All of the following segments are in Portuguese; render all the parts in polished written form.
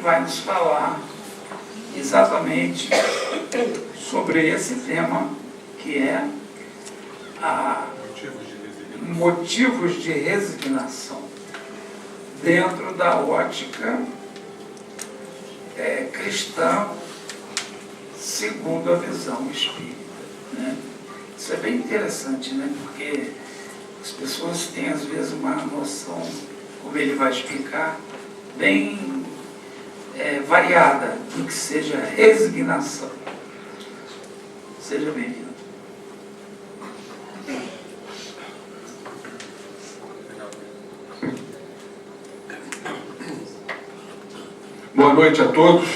vai nos falar exatamente sobre esse tema, que é motivos de resignação dentro da ótica cristã, segundo a visão espírita, né? Isso é bem interessante, né? Porque as pessoas têm às vezes uma noção, como ele vai explicar, bem variada do que seja resignação. Seja bem-vindo. Boa noite a todos.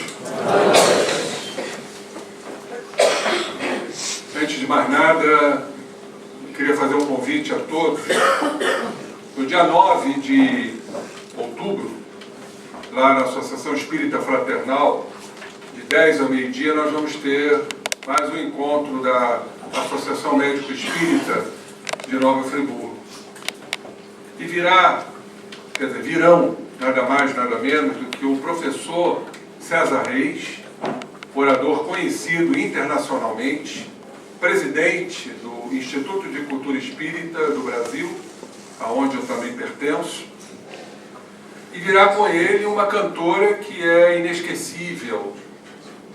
Antes de mais nada, eu queria fazer um convite a todos. No dia 9 de outubro, lá na Associação Espírita Fraternal, de 10 ao meio-dia, nós vamos ter mais um encontro da Associação Médico Espírita de Nova Friburgo. E virão nada mais, nada menos do que o professor César Reis, orador conhecido internacionalmente, presidente do Instituto de Cultura Espírita do Brasil, aonde eu também pertenço, e virá com ele uma cantora que é inesquecível.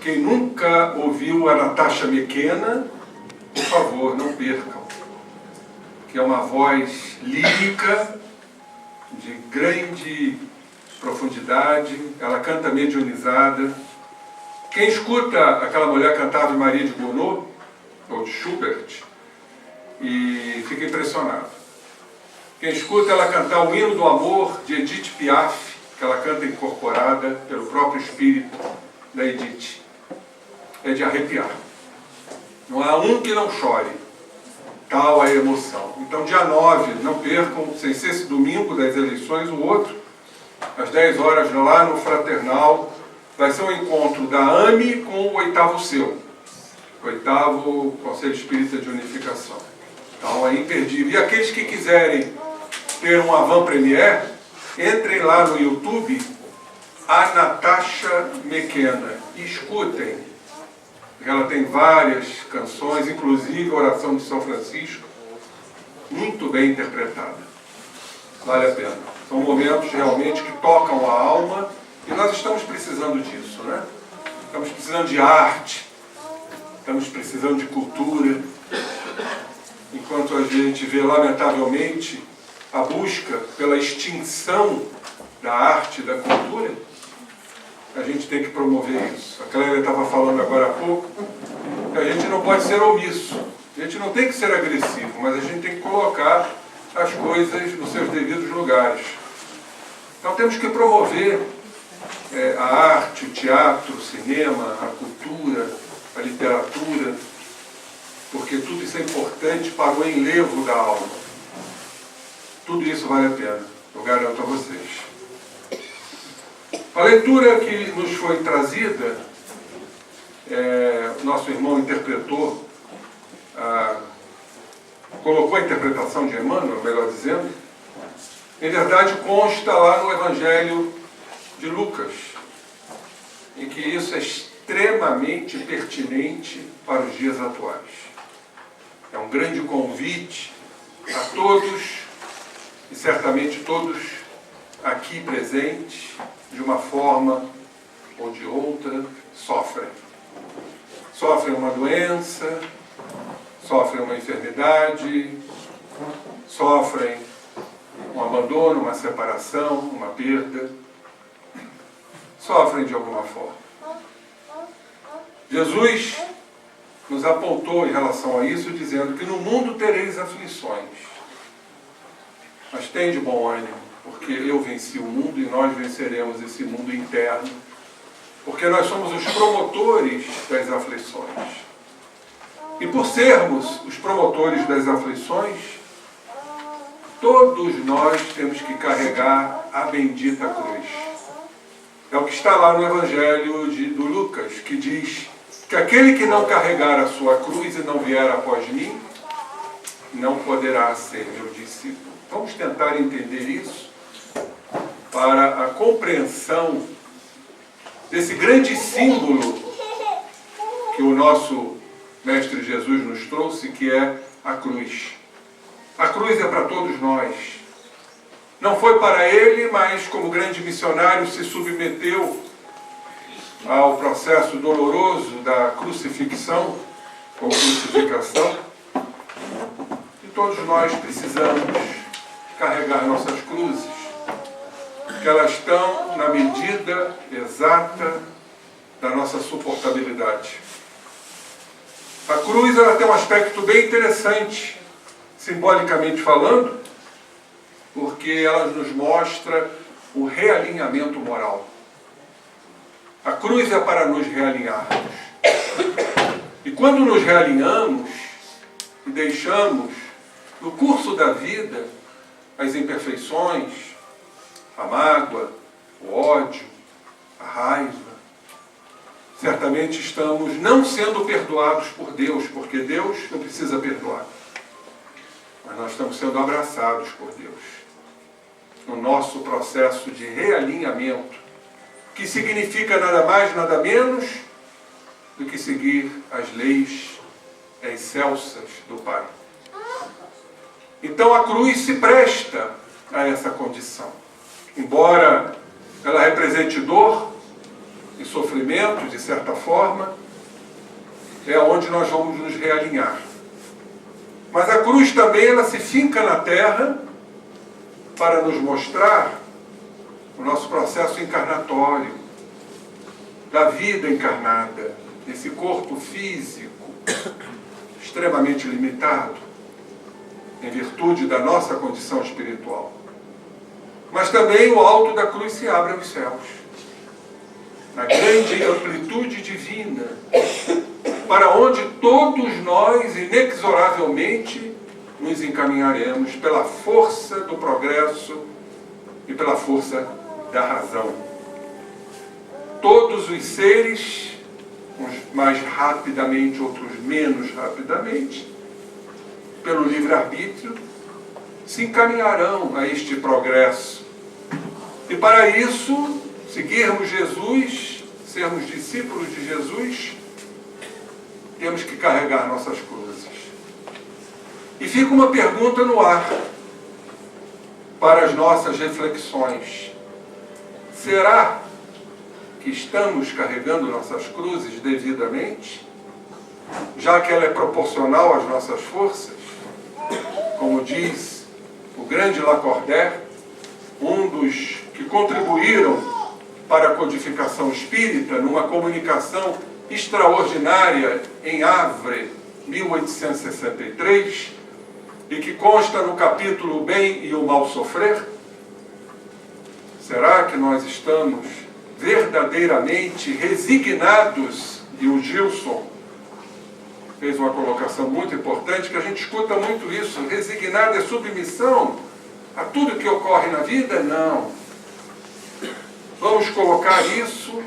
Quem nunca ouviu a Natasha McKenna, por favor, não percam, que é uma voz lírica, de grande profundidade, ela canta mediunizada. Quem escuta aquela mulher cantar de Maria de Gounod, ou de Schubert, e fica impressionado. Quem escuta ela cantar o Hino do Amor, de Edith Piaf, que ela canta incorporada pelo próprio espírito da Edith, é de arrepiar. Não há um que não chore, tal a emoção. Então, dia 9, não percam, sem ser esse domingo das eleições, o outro, às 10 horas, lá no Fraternal, vai ser um encontro da AME com o 8º seu, o 8º Conselho Espírita de Unificação. Então, é imperdível. E aqueles que quiserem ter um avant-première, entrem lá no YouTube, a Natasha McKenna, e escutem. Ela tem várias canções, inclusive a Oração de São Francisco, muito bem interpretada. Vale a pena. São momentos realmente que tocam a alma, e nós estamos precisando disso, né? Estamos precisando de arte, estamos precisando de cultura. Enquanto a gente vê, lamentavelmente, a busca pela extinção da arte e da cultura, a gente tem que promover isso. A Clélia estava falando agora há pouco que a gente não pode ser omisso. A gente não tem que ser agressivo, mas a gente tem que colocar as coisas nos seus devidos lugares. Então temos que promover a arte, o teatro, o cinema, a cultura, a literatura, porque tudo isso é importante para o enlevo da alma. Tudo isso vale a pena, eu garanto a vocês. A leitura que nos foi trazida, nosso irmão interpretou, colocou a interpretação de Emmanuel, melhor dizendo, em verdade consta lá no Evangelho de Lucas, em que isso é extremamente pertinente para os dias atuais. É um grande convite a todos, e certamente todos aqui presentes, de uma forma ou de outra, sofrem. Sofrem uma doença, sofrem uma enfermidade, sofrem um abandono, uma separação, uma perda. Sofrem de alguma forma. Jesus nos apontou em relação a isso, dizendo que no mundo tereis aflições. Mas tende bom ânimo, porque eu venci o mundo e nós venceremos esse mundo interno, porque nós somos os promotores das aflições. E por sermos os promotores das aflições, todos nós temos que carregar a bendita cruz. É o que está lá no Evangelho do Lucas, que diz que aquele que não carregar a sua cruz e não vier após mim, não poderá ser meu discípulo. Vamos tentar entender isso para a compreensão desse grande símbolo que o nosso Mestre Jesus nos trouxe, que é a cruz. A cruz é para todos nós. Não foi para ele, mas como grande missionário se submeteu ao processo doloroso da crucifixão, ou crucificação. E todos nós precisamos carregar nossas cruzes, que elas estão na medida exata da nossa suportabilidade. A cruz ela tem um aspecto bem interessante, simbolicamente falando, porque ela nos mostra o realinhamento moral. A cruz é para nos realinharmos. E quando nos realinhamos e deixamos no curso da vida as imperfeições, a mágoa, o ódio, a raiva, certamente estamos não sendo perdoados por Deus, porque Deus não precisa perdoar. Mas nós estamos sendo abraçados por Deus no nosso processo de realinhamento, que significa nada mais, nada menos do que seguir as leis excelsas do Pai. Então a cruz se presta a essa condição. Embora ela represente dor e sofrimento, de certa forma, é onde nós vamos nos realinhar. Mas a cruz também ela se finca na terra para nos mostrar o nosso processo encarnatório, da vida encarnada, desse corpo físico extremamente limitado, em virtude da nossa condição espiritual. Mas também o alto da cruz se abre aos céus, na grande amplitude divina, para onde todos nós, inexoravelmente, nos encaminharemos pela força do progresso e pela força da razão. Todos os seres, uns mais rapidamente, outros menos rapidamente, pelo livre-arbítrio, se encaminharão a este progresso. E para isso, seguirmos Jesus, sermos discípulos de Jesus, temos que carregar nossas cruzes. E fica uma pergunta no ar para as nossas reflexões. Será que estamos carregando nossas cruzes devidamente? Já que ela é proporcional às nossas forças? Como diz o grande Lacordaire, um dos que contribuíram para a codificação espírita, numa comunicação extraordinária em Havre, 1863, e que consta no capítulo O Bem e o Mal Sofrer. Será que nós estamos verdadeiramente resignados? E o Gilson fez uma colocação muito importante, que a gente escuta muito isso. Resignado é submissão a tudo que ocorre na vida? Não. Vamos colocar isso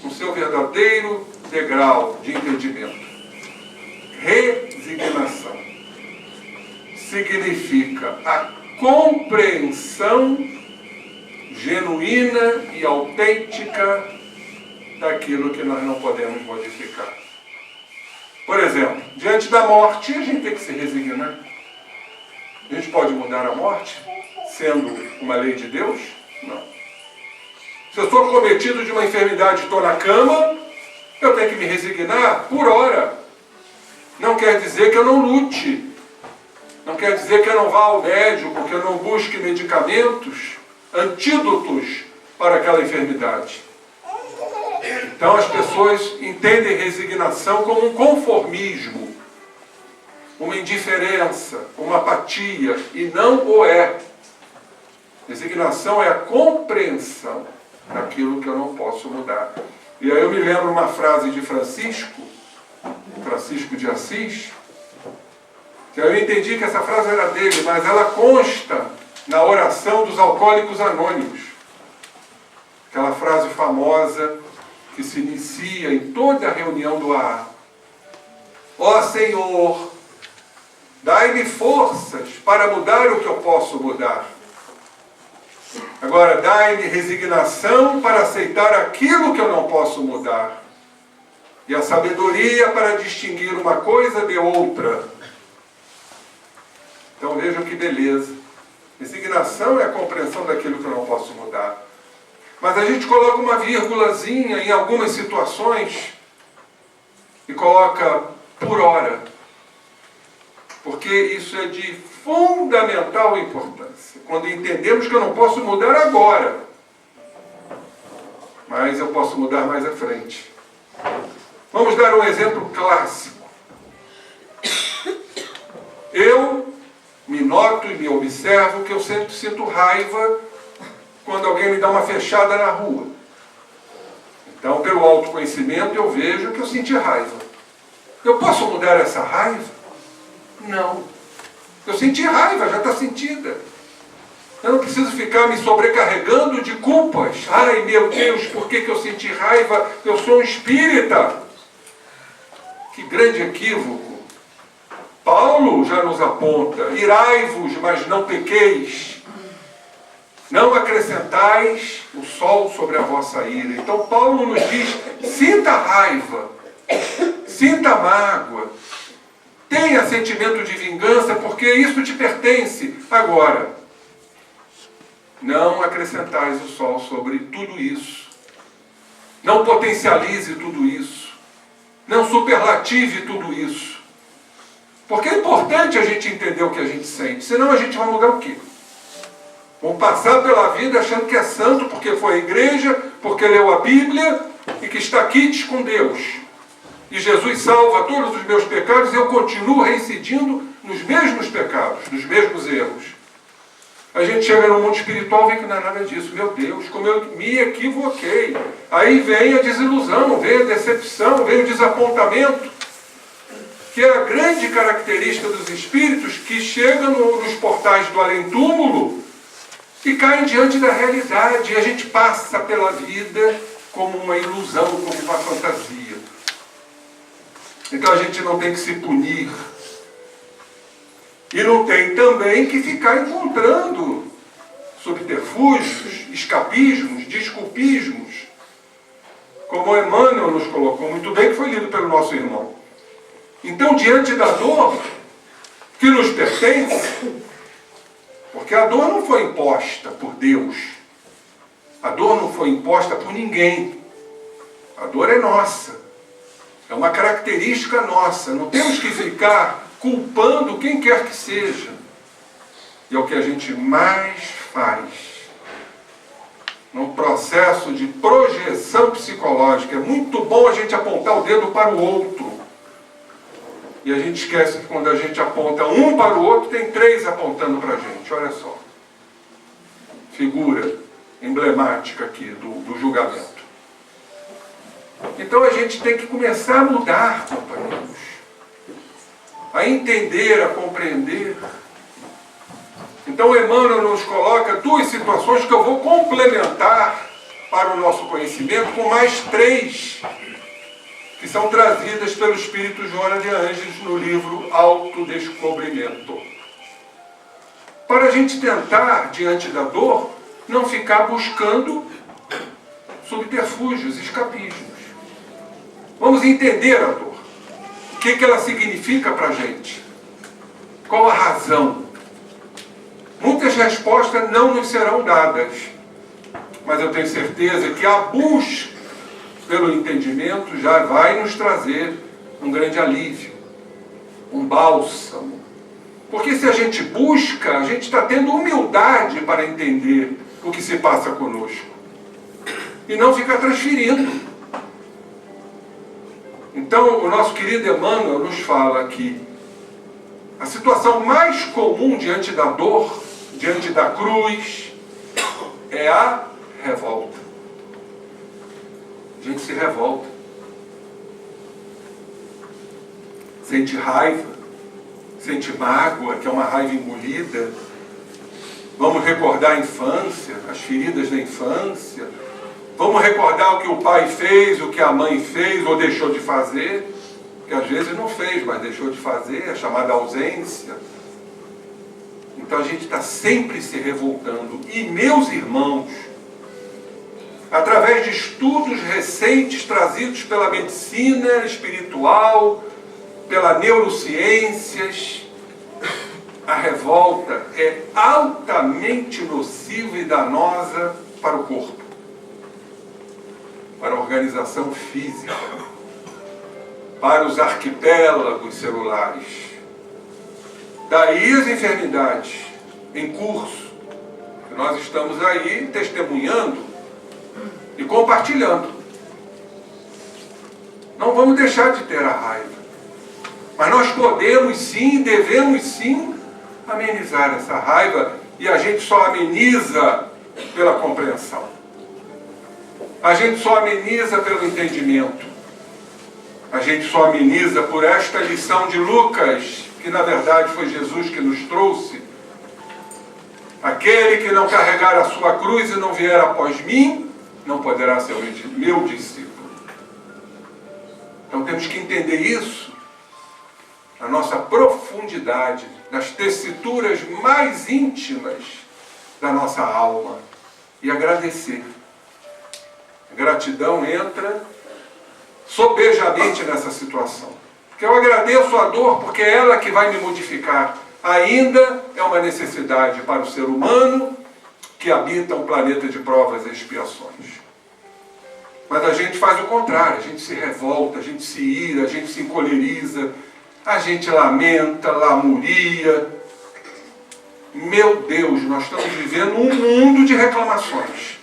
no seu verdadeiro degrau de entendimento. Resignação significa a compreensão genuína e autêntica daquilo que nós não podemos modificar. Por exemplo, diante da morte, a gente tem que se resignar. A gente pode mudar a morte, sendo uma lei de Deus? Não. Se eu estou cometido de uma enfermidade e estou na cama, eu tenho que me resignar por hora. Não quer dizer que eu não lute. Não quer dizer que eu não vá ao médico, que eu não busque medicamentos, antídotos para aquela enfermidade. Então as pessoas entendem resignação como um conformismo, uma indiferença, uma apatia, e não o é. Resignação é a compreensão daquilo que eu não posso mudar. E aí eu me lembro uma frase de Francisco de Assis, que eu entendi que essa frase era dele, mas ela consta na oração dos Alcoólicos Anônimos. Aquela frase famosa que se inicia em toda a reunião do AA. Ó Senhor, dai-me forças para mudar o que eu posso mudar. Agora, dai-me resignação para aceitar aquilo que eu não posso mudar, e a sabedoria para distinguir uma coisa de outra. Então vejam que beleza. Resignação é a compreensão daquilo que eu não posso mudar. Mas a gente coloca uma vírgulazinha em algumas situações e coloca por hora. Porque isso é de fundamental importância. Quando entendemos que eu não posso mudar agora, mas eu posso mudar mais à frente. Vamos dar um exemplo clássico. Eu me noto e me observo que eu sempre sinto raiva quando alguém me dá uma fechada na rua. Então, pelo autoconhecimento, eu vejo que eu senti raiva. Eu posso mudar essa raiva? Não. Eu senti raiva, já está sentida. Eu não preciso ficar me sobrecarregando de culpas. Ai, meu Deus, por que eu senti raiva? Eu sou um espírita. Que grande equívoco. Paulo já nos aponta: irai-vos, mas não pequeis. Não acrescentais o sol sobre a vossa ira. Então Paulo nos diz: sinta raiva, sinta mágoa, tenha sentimento de vingança, porque isso te pertence. Agora, não acrescentais o sol sobre tudo isso. Não potencialize tudo isso. Não superlative tudo isso. Porque é importante a gente entender o que a gente sente, senão a gente vai mudar o quê? Vamos passar pela vida achando que é santo porque foi à igreja, porque leu a Bíblia e que está quites com Deus. E Jesus salva todos os meus pecados e eu continuo reincidindo nos mesmos pecados, nos mesmos erros. A gente chega no mundo espiritual e vê que não é nada disso. Meu Deus, como eu me equivoquei. Aí vem a desilusão, vem a decepção, vem o desapontamento, que é a grande característica dos espíritos que chegam nos portais do além-túmulo e caem diante da realidade. E a gente passa pela vida como uma ilusão, como uma fantasia. Então a gente não tem que se punir. E não tem também que ficar encontrando subterfúgios, escapismos, desculpismos, como Emmanuel nos colocou muito bem, que foi lido pelo nosso irmão. Então, diante da dor que nos pertence, porque a dor não foi imposta por Deus, a dor não foi imposta por ninguém, a dor é nossa, é uma característica nossa, não temos que ficar culpando quem quer que seja. E é o que a gente mais faz no processo de projeção psicológica. É muito bom a gente apontar o dedo para o outro. E a gente esquece que quando a gente aponta um para o outro, tem três apontando para a gente. Olha só. Figura emblemática aqui do julgamento. Então a gente tem que começar a mudar, companheiros. A entender, a compreender. Então Emmanuel nos coloca duas situações que eu vou complementar para o nosso conhecimento com mais três que são trazidas pelo Espírito Joana de Ângeles no livro Autodescobrimento. Para a gente tentar, diante da dor, não ficar buscando subterfúgios, escapismos. Vamos entender a dor. O que ela significa para a gente? Qual a razão? Muitas respostas não nos serão dadas, mas eu tenho certeza que a busca pelo entendimento já vai nos trazer um grande alívio, um bálsamo. Porque se a gente busca, a gente está tendo humildade para entender o que se passa conosco. E não ficar transferindo. Então, o nosso querido Emmanuel nos fala que a situação mais comum diante da dor, diante da cruz, é a revolta. A gente se revolta. Sente raiva, sente mágoa, que é uma raiva engolida. Vamos recordar a infância, as feridas da infância. Vamos recordar o que o pai fez, o que a mãe fez ou deixou de fazer. Que às vezes não fez, mas deixou de fazer, a chamada ausência. Então a gente está sempre se revoltando. E, meus irmãos, através de estudos recentes trazidos pela medicina espiritual, pela neurociências, a revolta é altamente nociva e danosa para o corpo, para a organização física, para os arquipélagos celulares. Daí as enfermidades em curso, que nós estamos aí testemunhando e compartilhando. Não vamos deixar de ter a raiva, mas nós podemos sim, devemos sim amenizar essa raiva, e a gente só ameniza pela compreensão. A gente só ameniza pelo entendimento. A gente só ameniza por esta lição de Lucas, que na verdade foi Jesus que nos trouxe. Aquele que não carregar a sua cruz e não vier após mim, não poderá ser meu discípulo. Então temos que entender isso na nossa profundidade, nas tessituras mais íntimas da nossa alma, e agradecer. A gratidão entra sobejamente nessa situação. Porque eu agradeço a dor, porque é ela que vai me modificar. Ainda é uma necessidade para o ser humano que habita um planeta de provas e expiações. Mas a gente faz o contrário, a gente se revolta, a gente se ira, a gente se encoleriza, a gente lamenta, lamuria. Meu Deus, nós estamos vivendo um mundo de reclamações.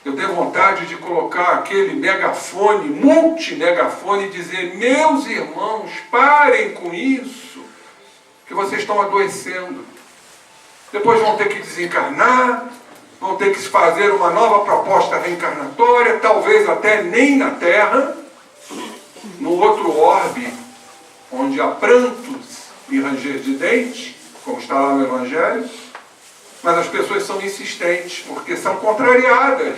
Eu tenho vontade de colocar aquele megafone, multimegafone, e dizer: meus irmãos, parem com isso, que vocês estão adoecendo. Depois vão ter que desencarnar, vão ter que se fazer uma nova proposta reencarnatória, talvez até nem na Terra, no outro orbe, onde há prantos e ranger de dente, como está lá no Evangelho. Mas as pessoas são insistentes, porque são contrariadas.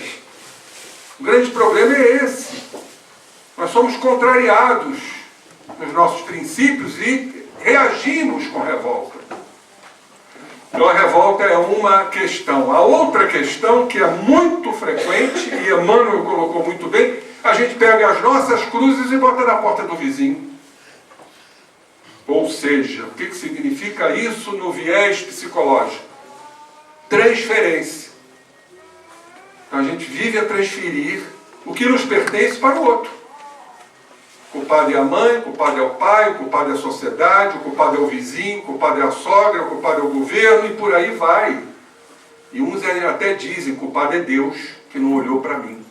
O grande problema é esse. Nós somos contrariados nos nossos princípios e reagimos com revolta. Então a revolta é uma questão. A outra questão, que é muito frequente, e Emmanuel colocou muito bem, a gente pega as nossas cruzes e bota na porta do vizinho. Ou seja, o que significa isso no viés psicológico? Transferência. Então a gente vive a transferir o que nos pertence para o outro. O culpado é a mãe, o culpado é o pai, o culpado é a sociedade, o culpado é o vizinho, o culpado é a sogra, o culpado é o governo, e por aí vai. E uns até dizem: o culpado é Deus, que não olhou para mim.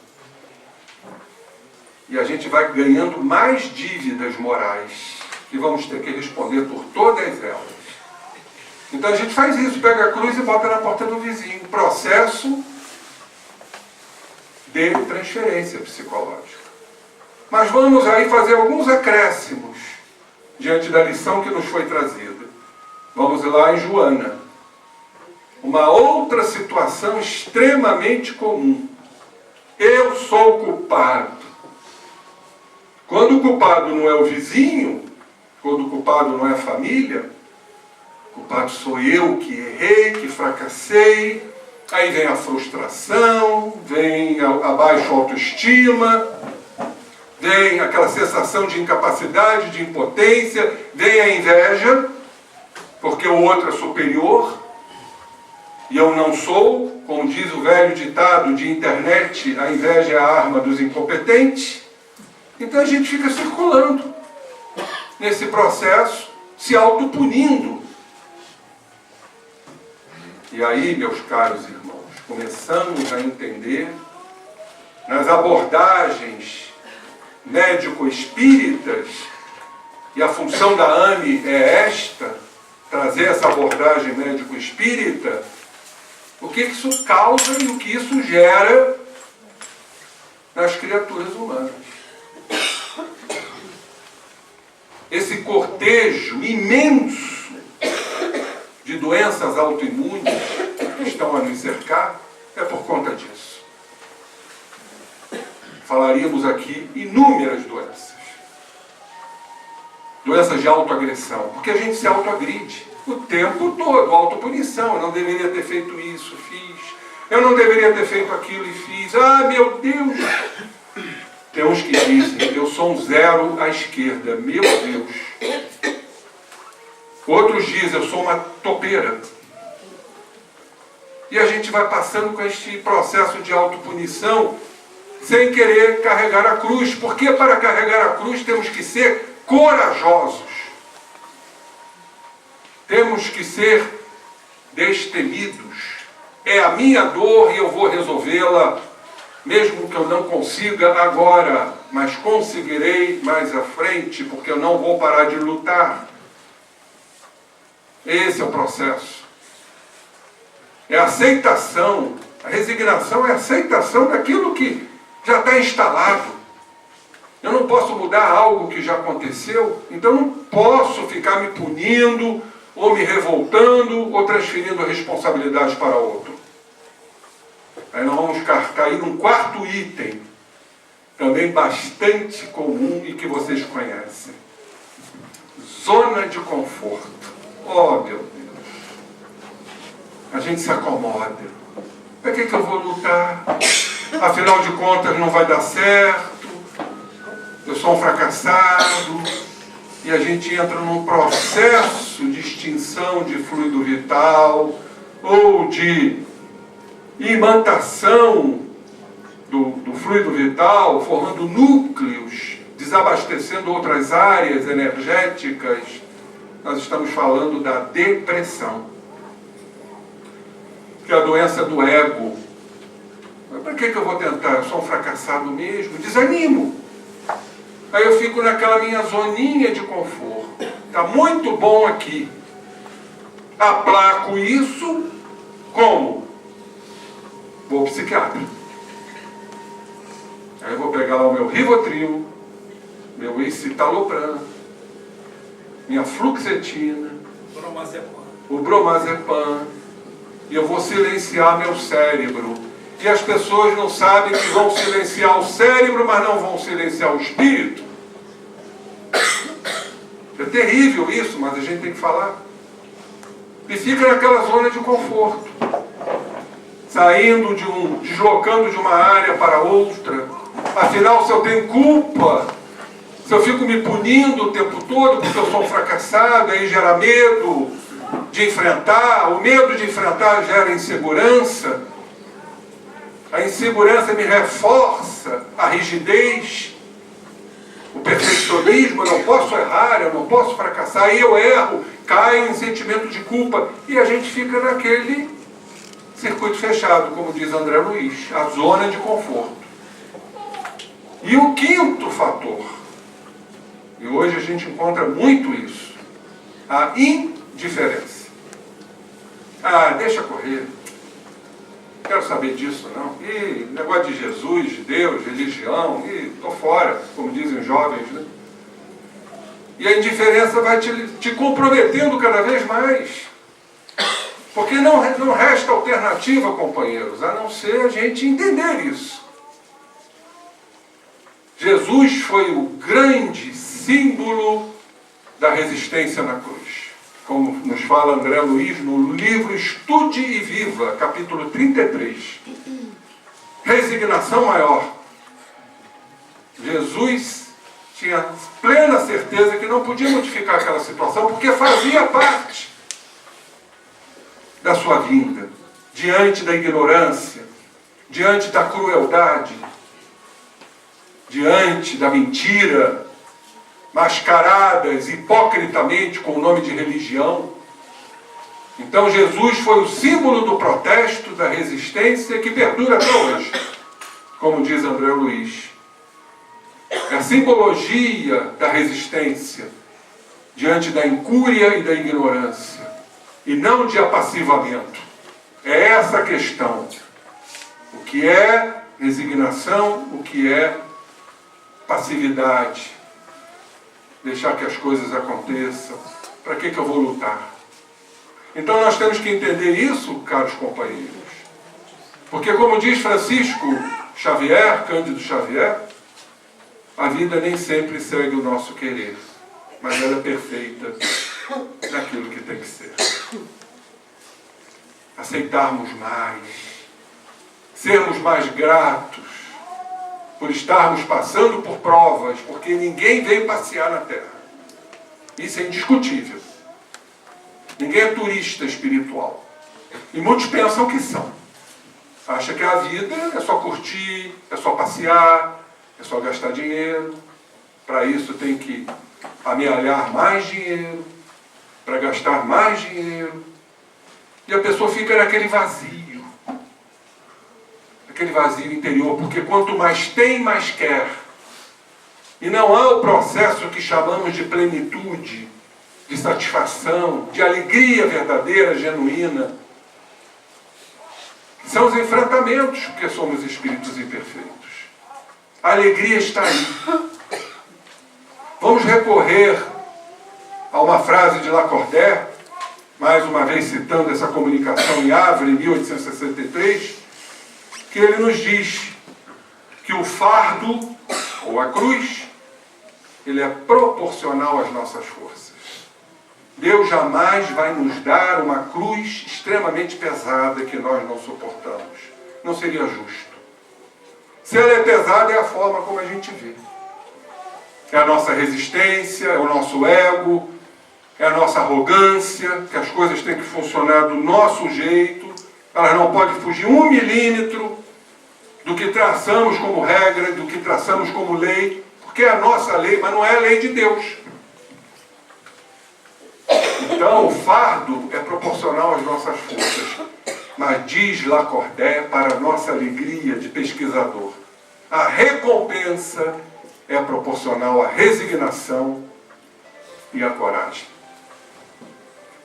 E a gente vai ganhando mais dívidas morais, que vamos ter que responder por todas elas. Então a gente faz isso, pega a cruz e bota na porta do vizinho. Processo de transferência psicológica. Mas vamos aí fazer alguns acréscimos diante da lição que nos foi trazida. Vamos lá em Joana. Uma outra situação extremamente comum. Eu sou culpado. Quando o culpado não é o vizinho, quando o culpado não é a família, o culpado sou eu que errei, que fracassei. Aí vem a frustração, vem a baixa autoestima, vem aquela sensação de incapacidade, de impotência, vem a inveja, porque o outro é superior e eu não sou. Como diz o velho ditado de internet, a inveja é a arma dos incompetentes. Então a gente fica circulando nesse processo, se autopunindo. E aí, meus caros irmãos, começamos a entender, nas abordagens médico-espíritas, e a função da AME é esta, trazer essa abordagem médico-espírita, o que isso causa e o que isso gera nas criaturas humanas. Esse cortejo imenso de doenças autoimunes que estão a nos cercar é por conta disso. Falaríamos aqui inúmeras doenças. doenças de autoagressão, porque a gente se autoagride o tempo todo, autopunição. Eu não deveria ter feito isso, fiz. Eu não deveria ter feito aquilo e fiz. Ah, meu Deus! Tem uns que dizem, eu sou um zero à esquerda, meu Deus. Outros dizem, eu sou uma topeira. E a gente vai passando com este processo de autopunição sem querer carregar a cruz, porque para carregar a cruz temos que ser corajosos. Temos que ser destemidos. É a minha dor e eu vou resolvê-la, mesmo que eu não consiga agora, mas conseguirei mais à frente, porque eu não vou parar de lutar. Esse é o processo. É a aceitação. A resignação é a aceitação daquilo que já está instalado. Eu não posso mudar algo que já aconteceu, então não posso ficar me punindo, ou me revoltando, ou transferindo a responsabilidade para outro. Aí nós vamos cair num quarto item, também bastante comum e que vocês conhecem. Zona de conforto. Oh, meu Deus. A gente se acomoda. Para que eu vou lutar? Afinal de contas não vai dar certo. Eu sou um fracassado. E a gente entra num processo de extinção de fluido vital ou de imantação do fluido vital, formando núcleos, desabastecendo outras áreas energéticas. Nós estamos falando da depressão, que é a doença do ego. Mas para que eu vou tentar? Eu sou um fracassado mesmo? Desanimo. Aí eu fico naquela minha zoninha de conforto. Está muito bom aqui. Aplaco isso como? Vou ao psiquiatra. Aí eu vou pegar lá o meu Rivotril, meu escitalopram, minha fluoxetina, o bromazepam, e eu vou silenciar meu cérebro. E as pessoas não sabem que vão silenciar o cérebro, mas não vão silenciar o espírito. É terrível isso, mas a gente tem que falar. E fica naquela zona de conforto, saindo deslocando de uma área para outra. Afinal, se eu tenho culpa, se eu fico me punindo o tempo todo porque eu sou um fracassado, aí gera medo de enfrentar. O medo de enfrentar gera insegurança. A insegurança me reforça a rigidez, o perfeccionismo. Eu não posso errar, eu não posso fracassar. Aí eu erro, cai em sentimento de culpa e a gente fica naquele circuito fechado, como diz André Luiz, a zona de conforto. E o quinto fator, e hoje a gente encontra muito isso, a indiferença. Ah, deixa correr. Quero saber disso, não. E negócio de Jesus, de Deus, religião, e tô fora, como dizem os jovens, né? E a indiferença vai te comprometendo cada vez mais. Porque não resta alternativa, companheiros, a não ser a gente entender isso. Jesus foi o grande símbolo da resistência na cruz. Como nos fala André Luiz no livro Estude e Viva, capítulo 33. Resignação maior. Jesus tinha plena certeza que não podia modificar aquela situação, porque fazia parte da sua vinda, diante da ignorância, diante da crueldade, diante da mentira, mascaradas hipocritamente com o nome de religião. Então Jesus foi o símbolo do protesto, da resistência, que perdura até hoje, como diz André Luiz. É a simbologia da resistência diante da incúria e da ignorância, e não de apassivamento. É essa a questão. O que é resignação, o que é passividade. Deixar que as coisas aconteçam. Para que eu vou lutar? Então nós temos que entender isso, caros companheiros. Porque como diz Francisco Xavier, Cândido Xavier, a vida nem sempre segue o nosso querer. mas ela é perfeita naquilo que tem que ser. Aceitarmos mais, sermos mais gratos por estarmos passando por provas, porque ninguém veio passear na Terra. Isso é indiscutível. Ninguém é turista espiritual. E muitos pensam que são. Acha que a vida é só curtir, é só passear, é só gastar dinheiro. Para isso tem que amealhar mais dinheiro, para gastar mais dinheiro. E a pessoa fica naquele vazio. Aquele vazio interior, porque quanto mais tem, mais quer. E não há o processo que chamamos de plenitude, de satisfação, de alegria verdadeira, genuína. São os enfrentamentos, porque somos espíritos imperfeitos. A alegria está aí. Vamos recorrer a uma frase de Lacordaire, mais uma vez citando essa comunicação em Havre, em 1863, que ele nos diz que o fardo, ou a cruz, ele é proporcional às nossas forças. Deus jamais vai nos dar uma cruz extremamente pesada que nós não suportamos. Não seria justo. Se ela é pesada, é a forma como a gente vê. É a nossa resistência, é o nosso ego, é a nossa arrogância, que as coisas têm que funcionar do nosso jeito, elas não podem fugir 1 milímetro do que traçamos como regra, do que traçamos como lei, porque é a nossa lei, mas não é a lei de Deus. Então, o fardo é proporcional às nossas forças. Mas diz Lacordaire, para a nossa alegria de pesquisador, a recompensa é proporcional à resignação e à coragem.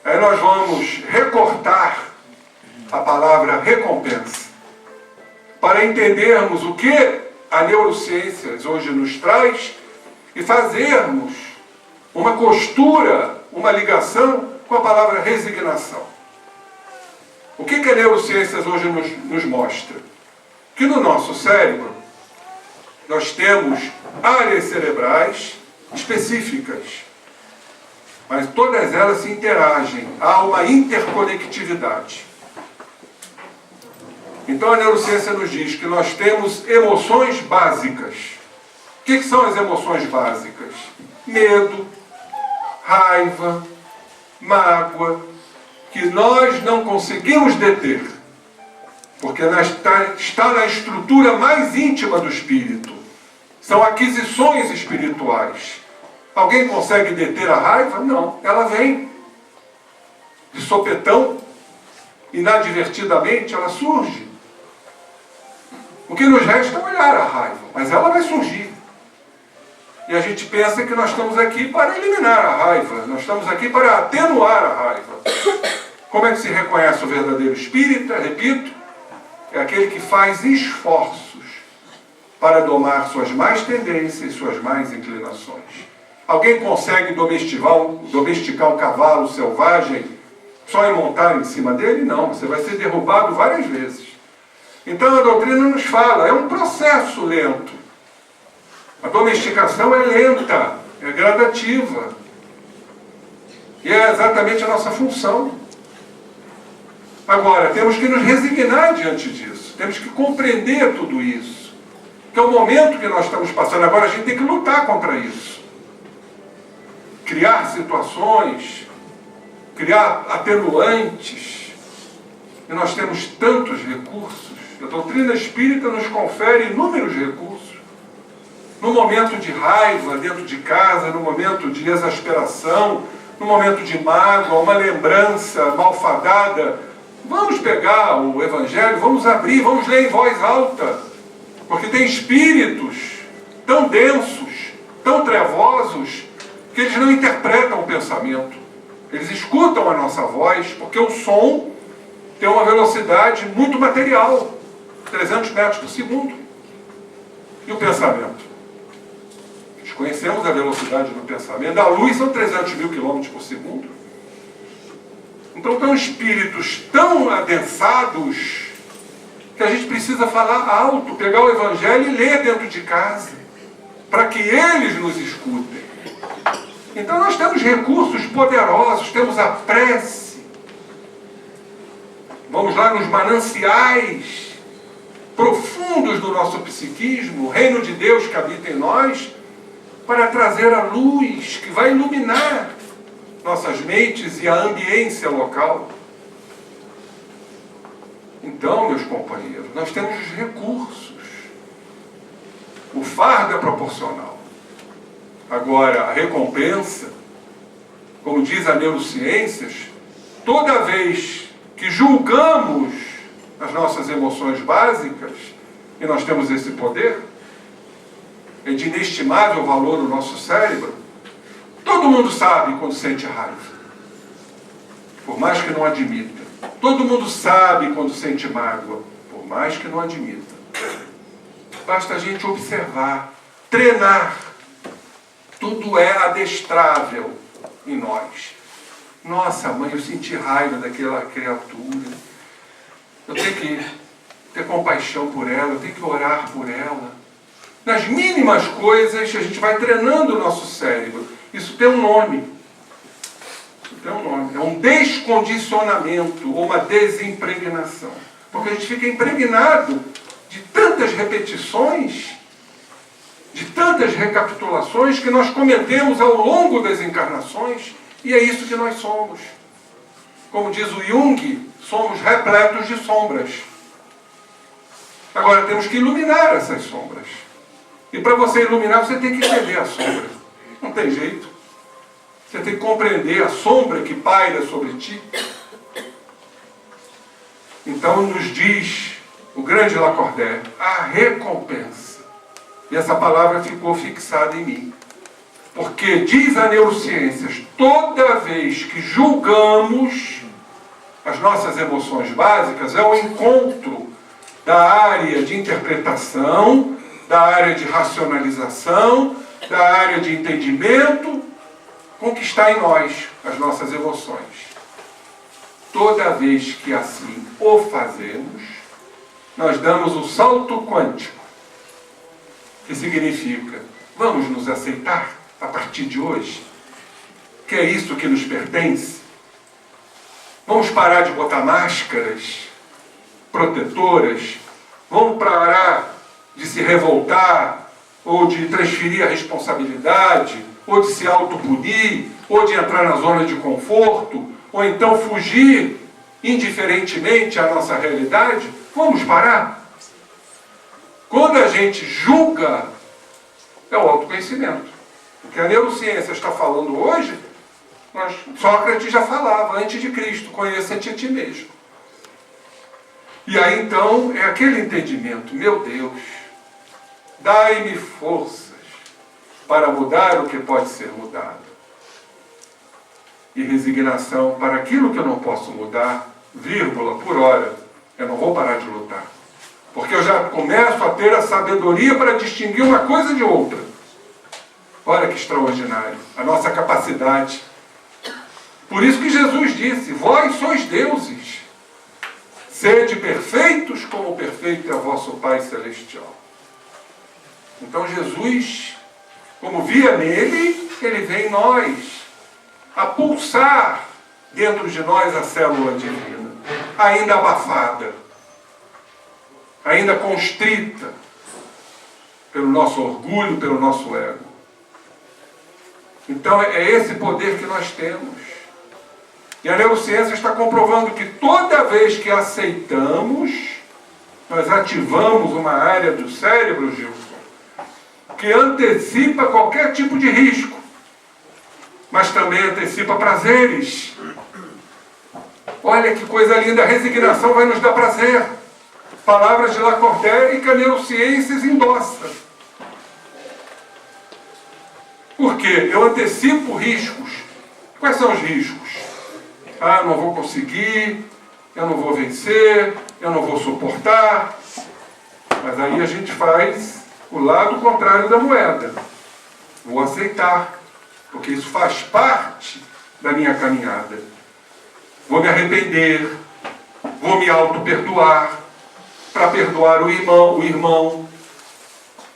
Aí nós vamos recortar a palavra recompensa para entendermos o que a neurociência hoje nos traz e fazermos uma costura, uma ligação com a palavra resignação. O que a neurociência hoje nos mostra? Que no nosso cérebro nós temos áreas cerebrais específicas, mas todas elas se interagem, há uma interconectividade. Então a neurociência nos diz que nós temos emoções básicas. O que são as emoções básicas? Medo, raiva, mágoa, que nós não conseguimos deter, porque está na estrutura mais íntima do espírito. São aquisições espirituais. Alguém consegue deter a raiva? Não, ela vem. De sopetão, inadvertidamente, ela surge. O que nos resta é olhar a raiva, mas ela vai surgir. E a gente pensa que nós estamos aqui para eliminar a raiva, nós estamos aqui para atenuar a raiva. Como é que se reconhece o verdadeiro espírita? Repito, é aquele que faz esforços para domar suas más tendências e suas más inclinações. Alguém consegue domesticar um cavalo selvagem só em montar em cima dele? Não, você vai ser derrubado várias vezes. Então a doutrina nos fala, é um processo lento. A domesticação é lenta, é gradativa. E é exatamente a nossa função. Agora, temos que nos resignar diante disso. Temos que compreender tudo isso. Que é o momento que nós estamos passando. Agora a gente tem que lutar contra isso. Criar situações, criar atenuantes. E nós temos tantos recursos. A doutrina espírita nos confere inúmeros recursos. No momento de raiva dentro de casa, no momento de exasperação, no momento de mágoa, uma lembrança malfadada, vamos pegar o Evangelho, vamos abrir, vamos ler em voz alta. Porque tem espíritos tão densos, tão trevosos, que eles não interpretam o pensamento. Eles escutam a nossa voz, porque o som tem uma velocidade muito material, 300 metros por segundo. E o pensamento? Conhecemos a velocidade do pensamento. A luz são 300 mil quilômetros por segundo. Então são espíritos tão adensados que a gente precisa falar alto, pegar o Evangelho e ler dentro de casa, para que eles nos escutem. Então nós temos recursos poderosos, temos a prece. Vamos lá nos mananciais profundos do nosso psiquismo, o reino de Deus que habita em nós, para trazer a luz que vai iluminar nossas mentes e a ambiência local. Então, meus companheiros, nós temos os recursos. O fardo é proporcional. Agora, a recompensa, como diz a neurociências, toda vez que julgamos as nossas emoções básicas, e nós temos esse poder, é de inestimável valor no nosso cérebro, todo mundo sabe quando sente raiva, por mais que não admita. Todo mundo sabe quando sente mágoa, por mais que não admita. Basta a gente observar, treinar. Tudo é adestrável em nós. Nossa, mãe, eu senti raiva daquela criatura. Eu tenho que ter compaixão por ela, eu tenho que orar por ela. Nas mínimas coisas, a gente vai treinando o nosso cérebro. Isso tem um nome. Isso tem um nome. É um descondicionamento ou uma desimpregnação. Porque a gente fica impregnado de tantas repetições, de tantas recapitulações que nós cometemos ao longo das encarnações, e é isso que nós somos. Como diz o Jung, somos repletos de sombras. Agora temos que iluminar essas sombras. E para você iluminar, você tem que entender a sombra. Não tem jeito. Você tem que compreender a sombra que paira sobre ti. Então nos diz o grande Lacordaire, a recompensa. E essa palavra ficou fixada em mim. Porque diz a neurociências, toda vez que julgamos as nossas emoções básicas, é o encontro da área de interpretação, da área de racionalização, da área de entendimento, com que está em nós, as nossas emoções. Toda vez que assim o fazemos, nós damos um salto quântico, que significa, vamos nos aceitar a partir de hoje, que é isso que nos pertence? Vamos parar de botar máscaras protetoras, vamos parar de se revoltar, ou de transferir a responsabilidade, ou de se autopunir, ou de entrar na zona de conforto, ou então fugir indiferentemente à nossa realidade. Vamos parar? Quando a gente julga, é o autoconhecimento. O que a neurociência está falando hoje, Sócrates já falava antes de Cristo, conheça-te a ti mesmo. E aí então é aquele entendimento, meu Deus, dai-me forças para mudar o que pode ser mudado. E resignação para aquilo que eu não posso mudar, vírgula, por hora, eu não vou parar de lutar. Porque eu já começo a ter a sabedoria para distinguir uma coisa de outra. Olha que extraordinário, a nossa capacidade. Por isso que Jesus disse, vós sois deuses. Sede perfeitos como perfeito é vosso Pai Celestial. Então Jesus, como via nele, ele vê em nós, a pulsar dentro de nós a célula divina, ainda abafada, ainda constrita pelo nosso orgulho, pelo nosso ego. Então é esse poder que nós temos. E a neurociência está comprovando que toda vez que aceitamos, nós ativamos uma área do cérebro, Gilson, que antecipa qualquer tipo de risco, mas também antecipa prazeres. Olha que coisa linda, a resignação vai nos dar prazer. Palavras de Lacordaire que a neurociências endossa. Por quê? Eu antecipo riscos. Quais são os riscos? Ah, não vou conseguir, eu não vou vencer, eu não vou suportar. Mas aí a gente faz o lado contrário da moeda. Vou aceitar, porque isso faz parte da minha caminhada. Vou me arrepender, vou me auto-perdoar, para perdoar o irmão.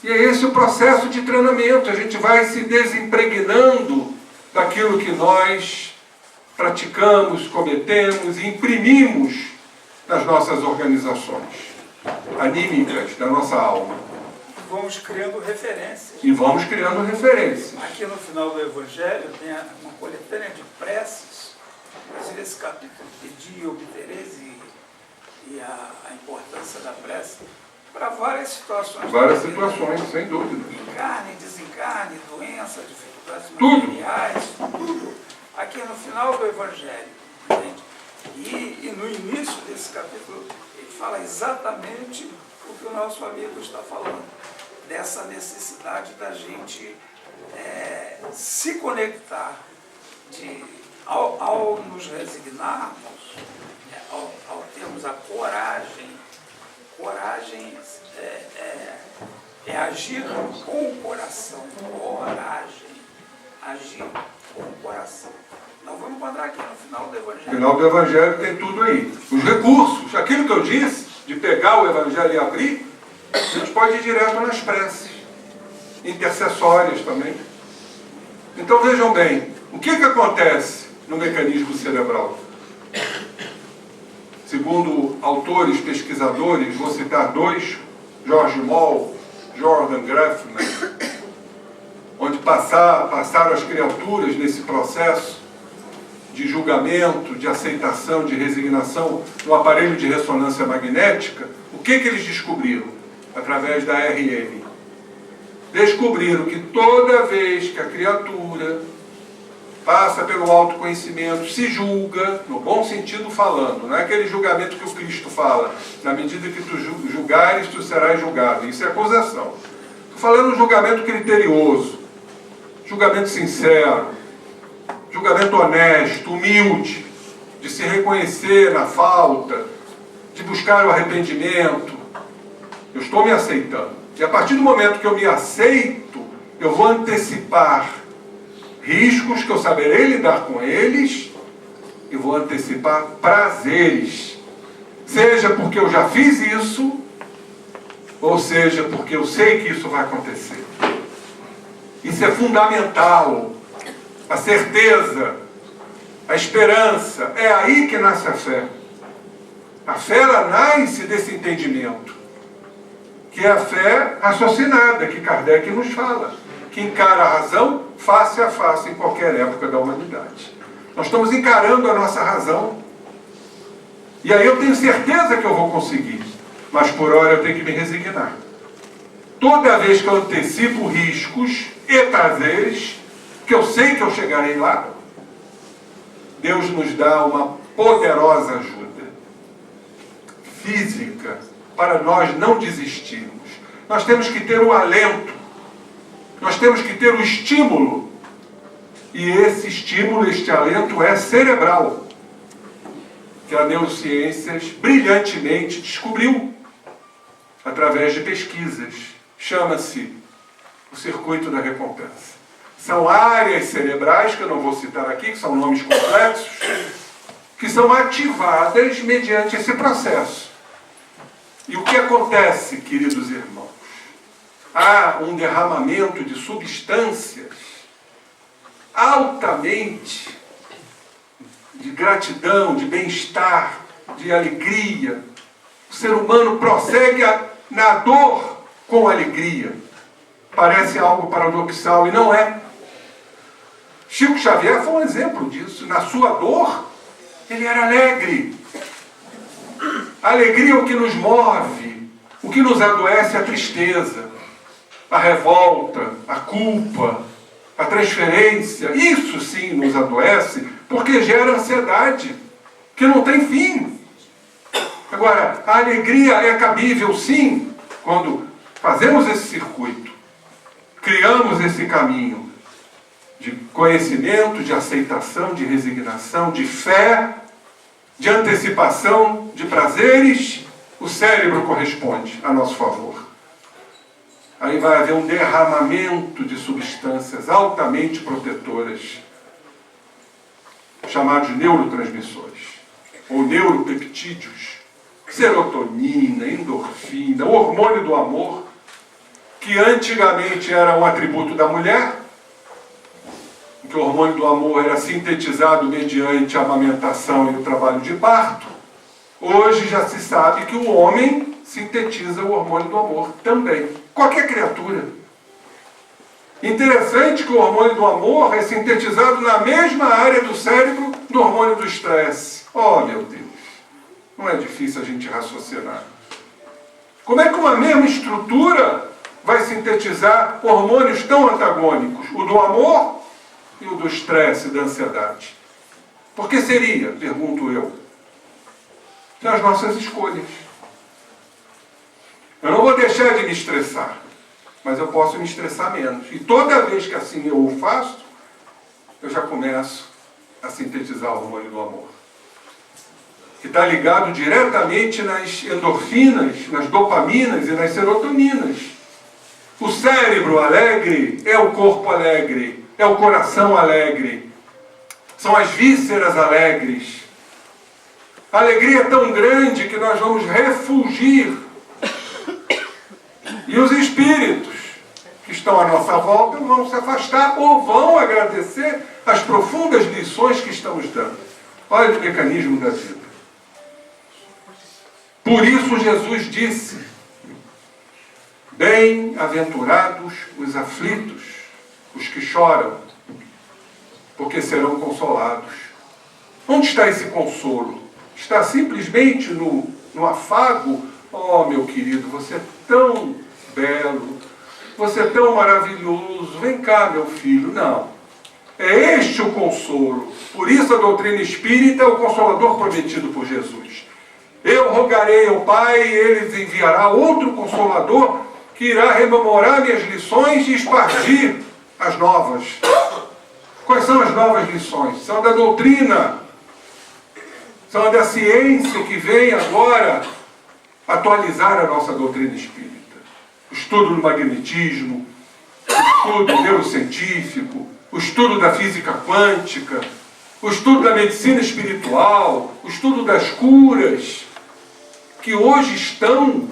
E é esse o processo de treinamento. A gente vai se desimpregnando daquilo que nós praticamos, cometemos e imprimimos nas nossas organizações anímicas da nossa alma. Vamos criando referências. E vamos criando referências. Aqui no final do Evangelho tem uma coletânea de preces, inclusive esse capítulo Pedi e obtereis e a importância da prece para várias situações. Várias situações, sem dúvida. Encarne, desencarne, doença, dificuldades Tudo. materiais, tudo. Aqui no final do Evangelho, entende? E no início desse capítulo, ele fala exatamente o que o nosso amigo está falando, dessa necessidade da gente se conectar, ao nos resignarmos, ao termos a coragem é agir com o coração, coragem, agir com o coração. Nós vamos encontrar aqui no final do Evangelho. No final do Evangelho tem tudo aí. Os recursos, aquilo que eu disse, de pegar o Evangelho e abrir, a gente pode ir direto nas preces, intercessórias também. Então vejam bem, o que acontece no mecanismo cerebral? Segundo autores, pesquisadores, vou citar dois, George Moll, Jordan Grafman, onde passaram as criaturas nesse processo de julgamento, de aceitação, de resignação no aparelho de ressonância magnética. O que eles descobriram? Através da RM. Descobriram que toda vez que a criatura passa pelo autoconhecimento, se julga, no bom sentido falando, não é aquele julgamento que o Cristo fala, na medida que tu julgares, tu serás julgado. Isso é acusação. Estou falando um julgamento criterioso, julgamento sincero, julgamento honesto, humilde, de se reconhecer na falta, de buscar o arrependimento. Eu estou me aceitando. E a partir do momento que eu me aceito, eu vou antecipar riscos que eu saberei lidar com eles e vou antecipar prazeres. Seja porque eu já fiz isso, ou seja porque eu sei que isso vai acontecer. Isso é fundamental. A certeza, a esperança, é aí que nasce a fé. A fé, ela nasce desse entendimento, que é a fé raciocinada, que Kardec nos fala, que encara a razão face a face em qualquer época da humanidade. Nós estamos encarando a nossa razão, e aí eu tenho certeza que eu vou conseguir, mas por hora eu tenho que me resignar. Toda vez que eu antecipo riscos e prazeres, que eu sei que eu chegarei lá, Deus nos dá uma poderosa ajuda física para nós não desistirmos. Nós temos que ter o alento, nós temos que ter o estímulo, e esse estímulo, este alento é cerebral, que a neurociências brilhantemente descobriu através de pesquisas. Chama-se o circuito da recompensa. São áreas cerebrais, que eu não vou citar aqui, que são nomes complexos, que são ativadas mediante esse processo. E o que acontece, queridos irmãos? Há um derramamento de substâncias altamente de gratidão, de bem-estar, de alegria. O ser humano prossegue na dor com alegria. Parece algo paradoxal, e não é. Chico Xavier foi um exemplo disso. Na sua dor, ele era alegre. A alegria é o que nos move. O que nos adoece é a tristeza, a revolta, a culpa, a transferência. Isso sim nos adoece, porque gera ansiedade, que não tem fim. Agora, a alegria é cabível sim, quando fazemos esse circuito, criamos esse caminho de conhecimento, de aceitação, de resignação, de fé, de antecipação, de prazeres. O cérebro corresponde a nosso favor. Aí vai haver um derramamento de substâncias altamente protetoras, chamados neurotransmissores, ou neuropeptídeos, serotonina, endorfina, o hormônio do amor, que antigamente era um atributo da mulher, que o hormônio do amor era sintetizado mediante a amamentação e o trabalho de parto, hoje já se sabe que o homem sintetiza o hormônio do amor também. Qualquer criatura. Interessante que o hormônio do amor é sintetizado na mesma área do cérebro do hormônio do estresse. Oh, meu Deus! Não é difícil a gente raciocinar. Como é que uma mesma estrutura vai sintetizar hormônios tão antagônicos? O do amor e o do estresse, da ansiedade. Por que seria, pergunto eu? Nas nossas escolhas. Eu não vou deixar de me estressar, mas eu posso me estressar menos. E toda vez que assim eu o faço, eu já começo a sintetizar o hormônio do amor, que está ligado diretamente nas endorfinas, nas dopaminas e nas serotoninas. O cérebro alegre é o corpo alegre, é o coração alegre, são as vísceras alegres. A alegria é tão grande que nós vamos refugir. E os espíritos que estão à nossa volta vão se afastar ou vão agradecer as profundas lições que estamos dando. Olha o mecanismo da vida. Por isso Jesus disse: bem-aventurados os aflitos, os que choram, porque serão consolados. Onde está esse consolo? Está simplesmente no afago? Oh, meu querido, você é tão belo, você é tão maravilhoso, vem cá, meu filho. Não. É este o consolo. Por isso a doutrina espírita é o consolador prometido por Jesus. Eu rogarei ao Pai e Ele enviará outro consolador que irá rememorar minhas lições e espargir as novas. Quais são as novas lições? São da doutrina, são da ciência que vem agora atualizar a nossa doutrina espírita. O estudo do magnetismo, o estudo neurocientífico, o estudo da física quântica, o estudo da medicina espiritual, o estudo das curas, que hoje estão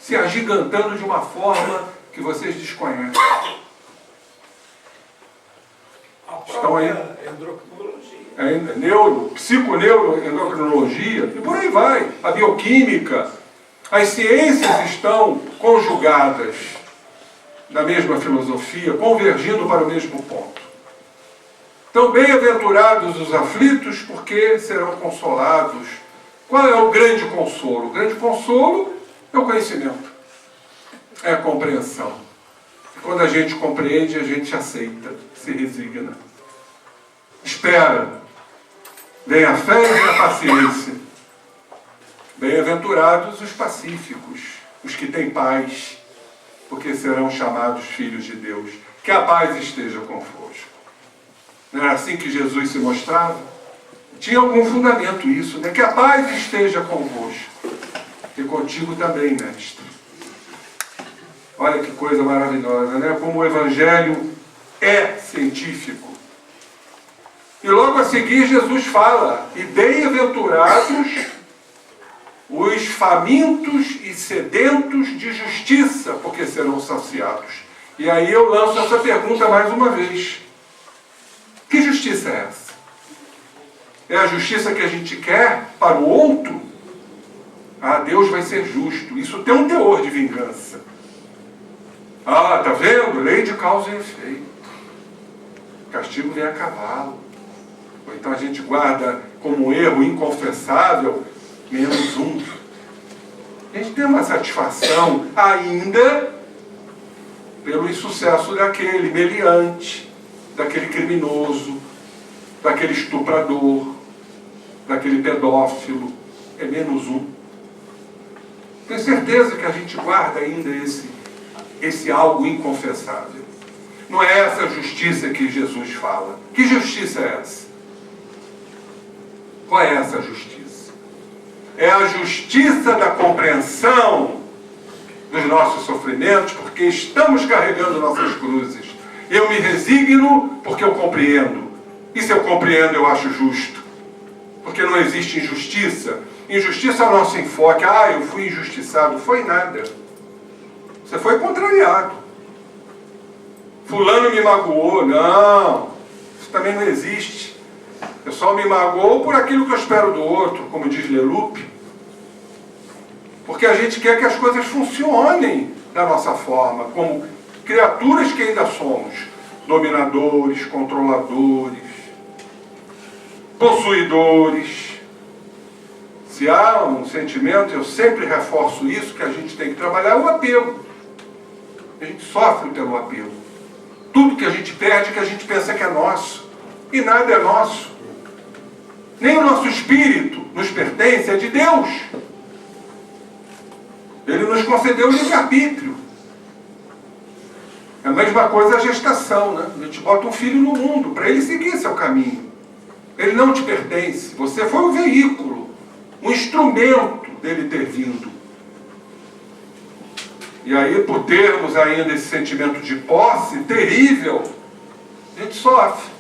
se agigantando de uma forma que vocês desconhecem. Estão aí. Psiconeuroendocrinologia, e por aí vai. A bioquímica. As ciências estão conjugadas na mesma filosofia, convergindo para o mesmo ponto. Então, bem-aventurados os aflitos, porque serão consolados. Qual é o grande consolo? O grande consolo é o conhecimento, é a compreensão. E quando a gente compreende, a gente aceita, se resigna. Espera. Vem a fé e vem a paciência. Bem-aventurados os pacíficos, os que têm paz, porque serão chamados filhos de Deus. Que a paz esteja convosco. Não era assim que Jesus se mostrava? Tinha algum fundamento isso, né? Que a paz esteja convosco. E contigo também, mestre. Olha que coisa maravilhosa, né? Como o Evangelho é científico. E logo a seguir Jesus fala: e bem-aventurados os famintos e sedentos de justiça, porque serão saciados. E aí eu lanço essa pergunta mais uma vez. Que justiça é essa? É a justiça que a gente quer para o outro? Ah, Deus vai ser justo. Isso tem um teor de vingança. Ah, tá vendo? Lei de causa e efeito. Castigo vem a cavalo. Ou então a gente guarda como erro inconfessável menos um. A gente tem uma satisfação ainda pelo insucesso daquele meliante, daquele criminoso, daquele estuprador, daquele pedófilo. É menos um. Tenho certeza que a gente guarda ainda esse algo inconfessável. Não é essa justiça que Jesus fala. Que justiça é essa? Qual é essa justiça? É a justiça da compreensão dos nossos sofrimentos, porque estamos carregando nossas cruzes. Eu me resigno porque eu compreendo. E se eu compreendo, eu acho justo. Porque não existe injustiça. Injustiça é o nosso enfoque. Ah, eu fui injustiçado. Foi nada. Você foi contrariado. Fulano me magoou. Não. também não existe. Eu só me magoo por aquilo que eu espero do outro, como diz Leloup. Porque a gente quer que as coisas funcionem da nossa forma, como criaturas que ainda somos. Dominadores, controladores, possuidores. Se há um sentimento, eu sempre reforço isso, que a gente tem que trabalhar é o apego. A gente sofre pelo apego. Tudo que a gente perde, que a gente pensa que é nosso. E nada é nosso. Nem o nosso espírito nos pertence, é de Deus. Ele nos concedeu o livre-arbítrio. É a mesma coisa a gestação, né? A gente bota um filho no mundo para ele seguir seu caminho. Ele não te pertence. Você foi o veículo, um instrumento dele ter vindo. E aí, por termos ainda esse sentimento de posse terrível, a gente sofre.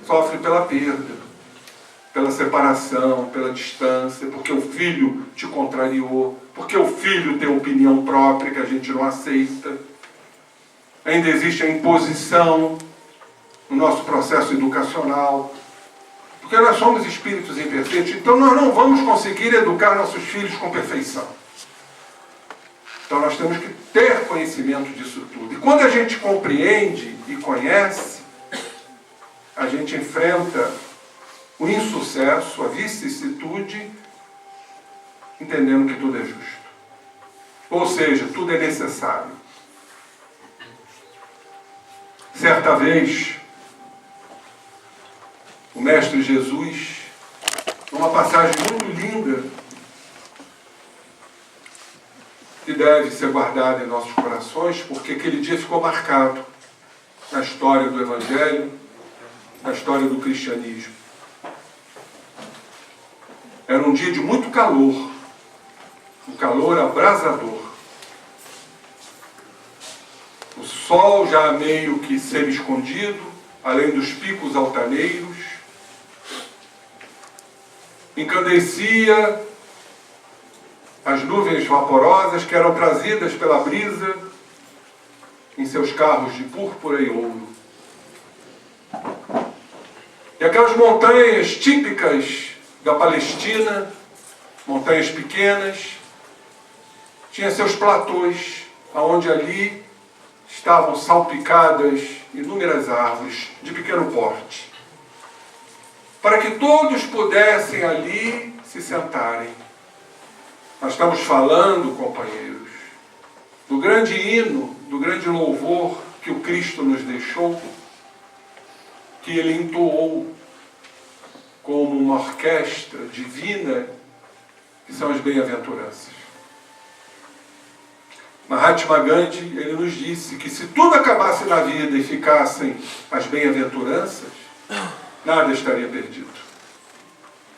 Sofre pela perda, pela separação, pela distância, porque o filho te contrariou, porque o filho tem opinião própria que a gente não aceita. Ainda existe a imposição no nosso processo educacional, porque nós somos espíritos imperfeitos, então nós não vamos conseguir educar nossos filhos com perfeição. Então nós temos que ter conhecimento disso tudo. E quando a gente compreende e conhece, a gente enfrenta o insucesso, a vicissitude, entendendo que tudo é justo. Ou seja, tudo é necessário. Certa vez, o Mestre Jesus, numa passagem muito linda, que deve ser guardada em nossos corações, porque aquele dia ficou marcado na história do Evangelho, na história do cristianismo. Era um dia de muito calor, um calor abrasador. O sol já meio que semi-escondido, além dos picos altaneiros, encandecia as nuvens vaporosas que eram trazidas pela brisa em seus carros de púrpura e ouro. E aquelas montanhas típicas da Palestina, montanhas pequenas, tinha seus platôs, onde ali estavam salpicadas inúmeras árvores de pequeno porte, para que todos pudessem ali se sentarem. Nós estamos falando, companheiros, do grande hino, do grande louvor que o Cristo nos deixou, que ele entoou como uma orquestra divina, que são as bem-aventuranças. Mahatma Gandhi, ele nos disse que se tudo acabasse na vida e ficassem as bem-aventuranças, nada estaria perdido.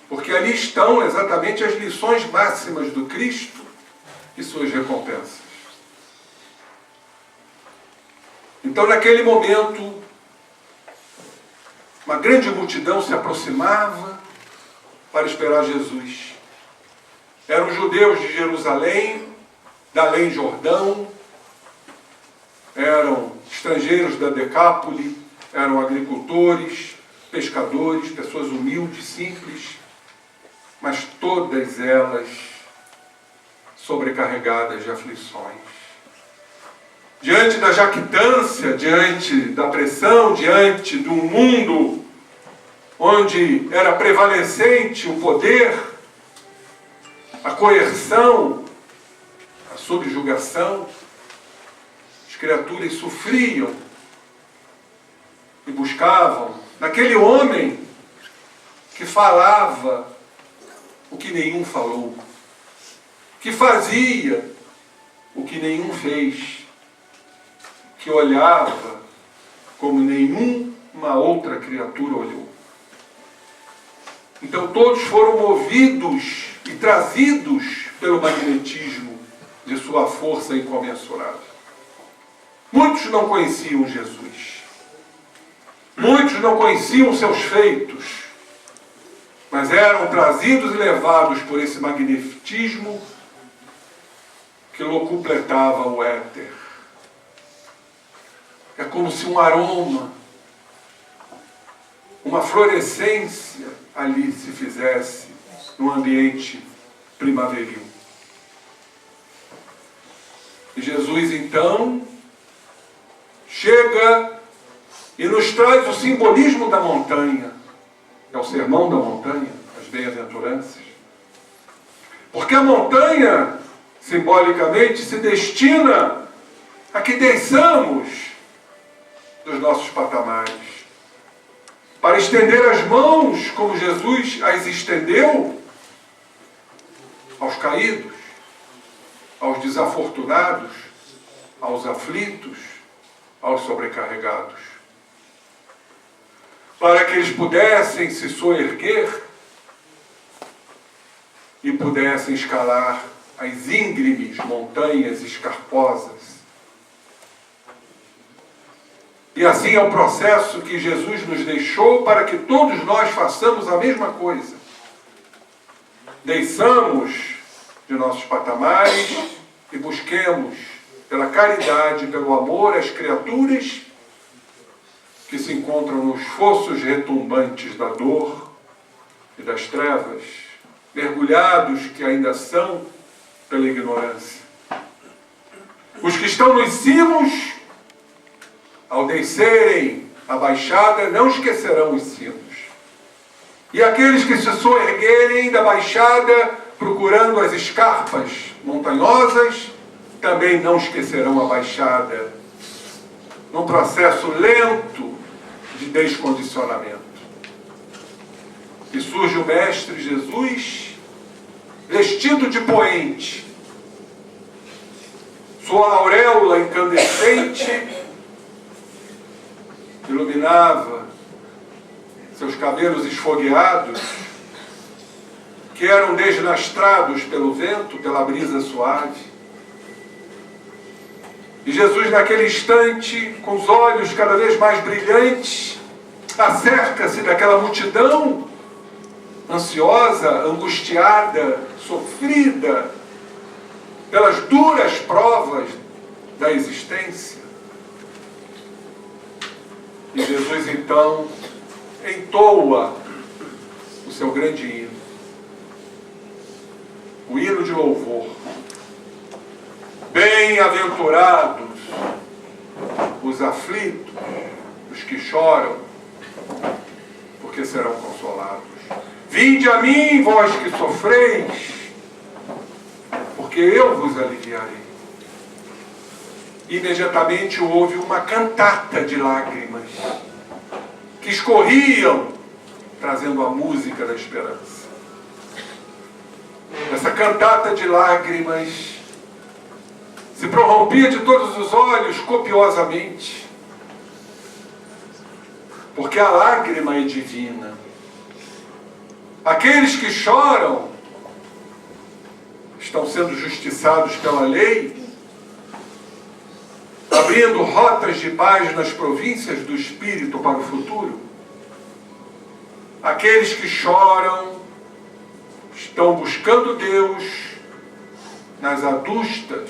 Porque ali estão exatamente as lições máximas do Cristo e suas recompensas. Então, naquele momento, uma grande multidão se aproximava para esperar Jesus. Eram judeus de Jerusalém, da além Jordão, eram estrangeiros da Decápole, eram agricultores, pescadores, pessoas humildes, simples, mas todas elas sobrecarregadas de aflições. Diante da jactância, diante da pressão, diante de um mundo onde era prevalecente o poder, a coerção, a subjugação, as criaturas sofriam e buscavam naquele homem que falava o que nenhum falou, que fazia o que nenhum fez, que olhava como nenhuma outra criatura olhou. Então todos foram movidos e trazidos pelo magnetismo de sua força incomensurável. Muitos não conheciam Jesus. Muitos não conheciam seus feitos, mas eram trazidos e levados por esse magnetismo que locupletava o éter. É como se um aroma uma florescência ali se fizesse num ambiente primaveril. E Jesus, então, chega e nos traz o simbolismo da montanha. É o sermão da montanha, as bem-aventuranças. Porque a montanha, simbolicamente, se destina a que desçamos dos nossos patamares, para estender as mãos, como Jesus as estendeu, aos caídos, aos desafortunados, aos aflitos, aos sobrecarregados, para que eles pudessem se soerguer e pudessem escalar as íngremes montanhas escarposas. E assim é o processo que Jesus nos deixou para que todos nós façamos a mesma coisa. Desçamos de nossos patamares e busquemos, pela caridade, pelo amor às criaturas que se encontram nos fossos retumbantes da dor e das trevas, mergulhados que ainda são pela ignorância. Os que estão nos cimos, ao descerem a baixada, não esquecerão os cimos. E aqueles que se soerguerem da baixada, procurando as escarpas montanhosas, também não esquecerão a baixada, num processo lento de descondicionamento. E surge o Mestre Jesus, vestido de poente, sua auréola incandescente iluminava seus cabelos esfogueados, que eram desnastrados pelo vento, pela brisa suave. E Jesus, naquele instante, com os olhos cada vez mais brilhantes, acerca-se daquela multidão ansiosa, angustiada, sofrida pelas duras provas da existência. E Jesus, então, entoa o seu grande hino, o hino de louvor. Bem-aventurados os aflitos, os que choram, porque serão consolados. Vinde a mim, vós que sofreis, porque eu vos aliviarei. Imediatamente houve uma cantata de lágrimas que escorriam, trazendo a música da esperança. Essa cantata de lágrimas se prorrompia de todos os olhos copiosamente, porque a lágrima é divina. Aqueles que choram estão sendo justiçados pela lei, abrindo rotas de paz nas províncias do Espírito para o futuro. Aqueles que choram estão buscando Deus nas adustas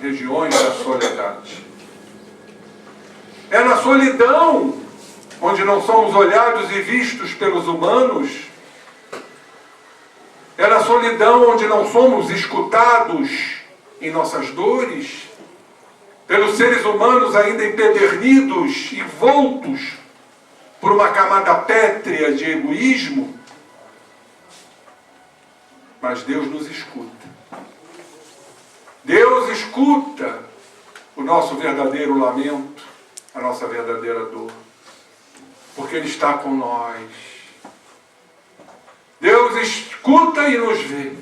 regiões da soledade. É na solidão, onde não somos olhados e vistos pelos humanos. É na solidão onde não somos escutados em nossas dores, pelos seres humanos ainda empedernidos, envoltos por uma camada pétrea de egoísmo. Mas Deus nos escuta. Deus escuta o nosso verdadeiro lamento, a nossa verdadeira dor, porque Ele está com nós. Deus escuta e nos vê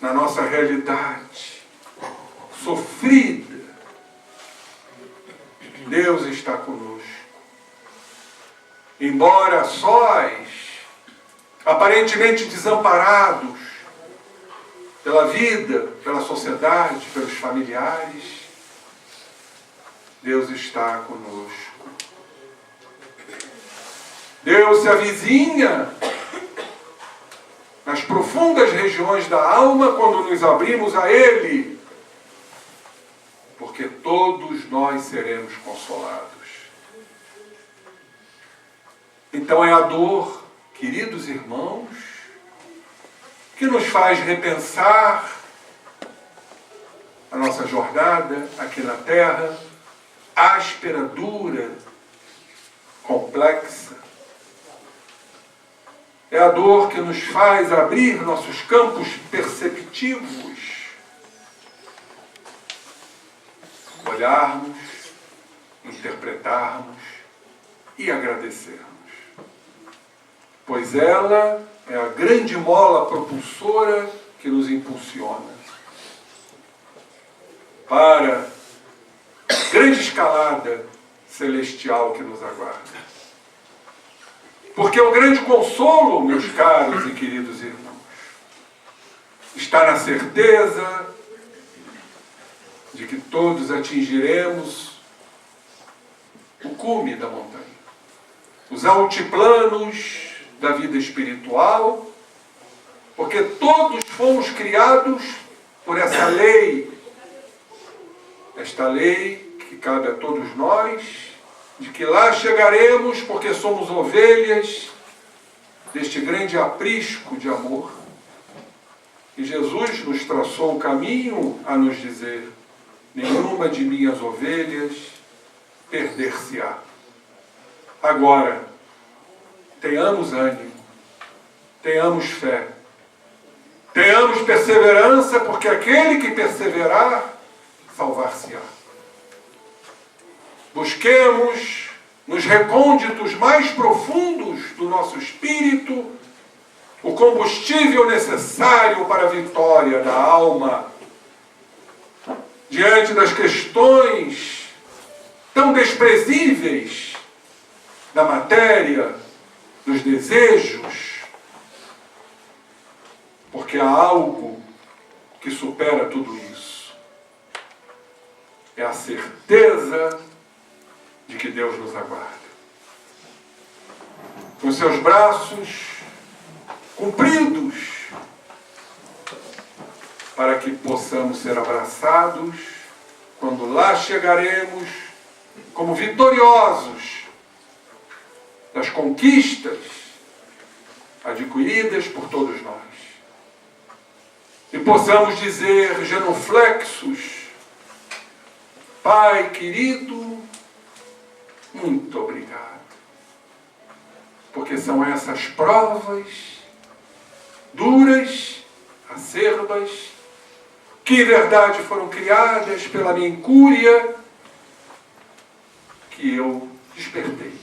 na nossa realidade sofrida. Deus está conosco. Embora sós, aparentemente desamparados pela vida, pela sociedade, pelos familiares, Deus está conosco. Deus se avizinha nas profundas regiões da alma quando nos abrimos a Ele, porque todos nós seremos consolados. Então é a dor, queridos irmãos, que nos faz repensar a nossa jornada aqui na Terra, áspera, dura, complexa. É a dor que nos faz abrir nossos campos perceptivos, olharmos, interpretarmos e agradecermos. Pois ela é a grande mola propulsora que nos impulsiona para a grande escalada celestial que nos aguarda. Porque o grande consolo, meus caros e queridos irmãos, está na certeza de que todos atingiremos o cume da montanha, os altiplanos da vida espiritual, porque todos fomos criados por essa lei, esta lei que cabe a todos nós, de que lá chegaremos porque somos ovelhas deste grande aprisco de amor. E Jesus nos traçou o caminho a nos dizer: nenhuma de minhas ovelhas perder-se-á. Agora, tenhamos ânimo, tenhamos fé, tenhamos perseverança, porque aquele que perseverar, salvar-se-á. Busquemos nos recônditos mais profundos do nosso espírito o combustível necessário para a vitória da alma diante das questões tão desprezíveis da matéria, dos desejos, porque há algo que supera tudo isso. É a certeza de que Deus nos aguarda. Com seus braços compridos, para que possamos ser abraçados quando lá chegaremos como vitoriosos das conquistas adquiridas por todos nós. E possamos dizer, genuflexos: Pai querido, muito obrigado. Porque são essas provas duras, acerbas, que em verdade foram criadas pela minha incúria, que eu despertei.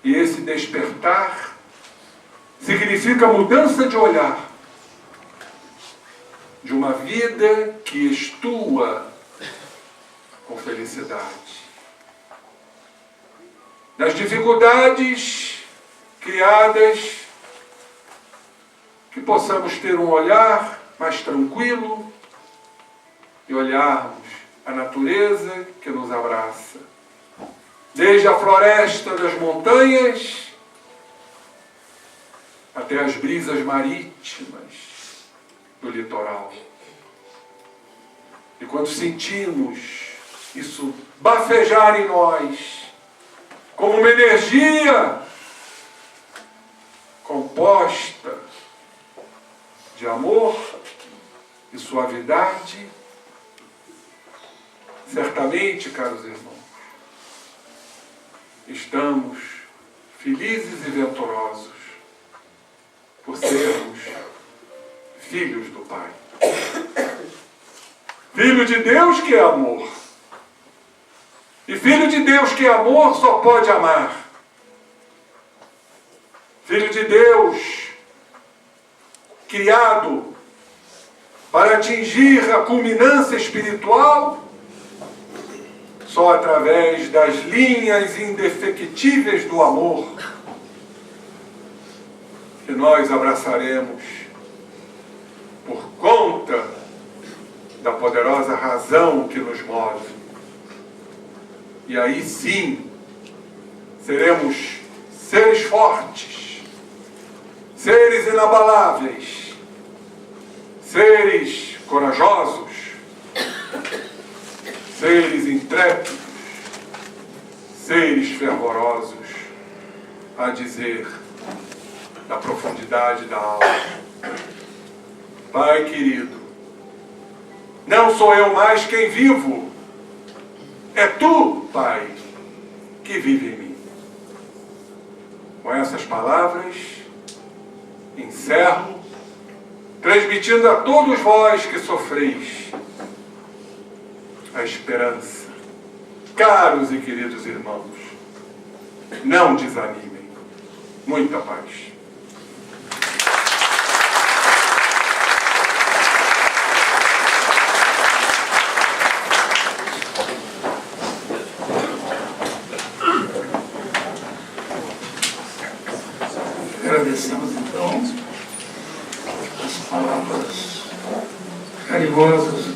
E esse despertar significa mudança de olhar de uma vida que estua com felicidade. Das dificuldades criadas, que possamos ter um olhar mais tranquilo e olharmos a natureza que nos abraça. Desde a floresta das montanhas até as brisas marítimas do litoral. E quando sentimos isso bafejar em nós, como uma energia composta de amor e suavidade, certamente, caros irmãos, estamos felizes e venturosos por sermos filhos do Pai. Filho de Deus que é amor. E filho de Deus que é amor só pode amar. Filho de Deus, criado para atingir a culminância espiritual, só através das linhas indefectíveis do amor que nós abraçaremos por conta da poderosa razão que nos move. E aí sim, seremos seres fortes, seres inabaláveis, seres corajosos, seres intrépidos, seres fervorosos, a dizer da profundidade da alma. Pai querido, não sou eu mais quem vivo, é Tu, Pai, que vive em mim. Com essas palavras, encerro, transmitindo a todos vós que sofreis a esperança. Caros e queridos irmãos, não desanimem. Muita paz. Agradecemos então as palavras carinhosas